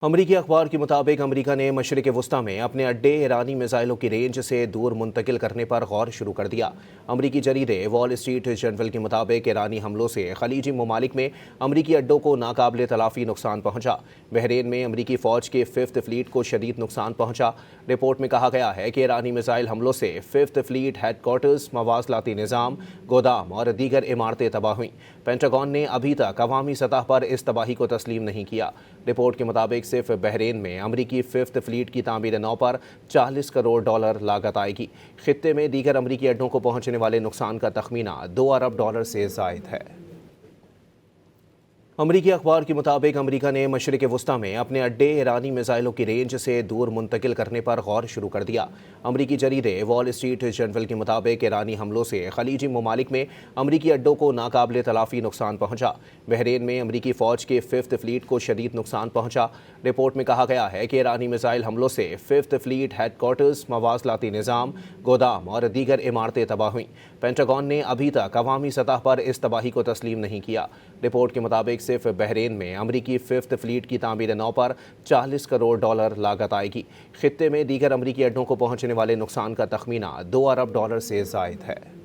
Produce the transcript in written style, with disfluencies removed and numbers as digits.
امریکی اخبار کے مطابق امریکہ نے مشرق وسطی میں اپنے اڈے ایرانی میزائلوں کی رینج سے دور منتقل کرنے پر غور شروع کر دیا۔ امریکی جریدے وال اسٹریٹ جرنل کے مطابق ایرانی حملوں سے خلیجی ممالک میں امریکی اڈوں کو ناقابل تلافی نقصان پہنچا۔ بحرین میں امریکی فوج کے 5th فلیٹ کو شدید نقصان پہنچا۔ رپورٹ میں کہا گیا ہے کہ ایرانی میزائل حملوں سے 5th فلیٹ ہیڈ کوارٹرز، مواصلاتی نظام، گودام اور دیگر عمارتیں تباہ ہوئیں۔ پینٹاگون نے ابھی تک عوامی سطح پر اس تباہی کو تسلیم نہیں کیا۔ رپورٹ کے مطابق صرف بحرین میں امریکی 5th فلیٹ کی تعمیر نو پر $40 کروڑ لاگت آئے گی۔ خطے میں دیگر امریکی اڈوں کو پہنچنے والے نقصان کا تخمینہ $2 ارب سے زائد ہے۔ امریکی اخبار کے مطابق امریکہ نے مشرق وسطی میں اپنے اڈے ایرانی میزائلوں کی رینج سے دور منتقل کرنے پر غور شروع کر دیا۔ امریکی جریدے وال اسٹریٹ جرنل کے مطابق ایرانی حملوں سے خلیجی ممالک میں امریکی اڈوں کو ناقابل تلافی نقصان پہنچا۔ بحرین میں امریکی فوج کے 5th فلیٹ کو شدید نقصان پہنچا۔ رپورٹ میں کہا گیا ہے کہ ایرانی میزائل حملوں سے 5th فلیٹ ہیڈ کوارٹرز، مواصلاتی نظام، گودام اور دیگر عمارتیں تباہ ہوئیں۔ پینٹاگون نے ابھی تک عوامی سطح پر اس تباہی کو تسلیم نہیں کیا۔ رپورٹ کے مطابق صرف بحرین میں امریکی 5th فلیٹ کی تعمیر نو پر $40 کروڑ لاگت آئے گی۔ خطے میں دیگر امریکی اڈوں کو پہنچنے والے نقصان کا تخمینہ $2 ارب سے زائد ہے۔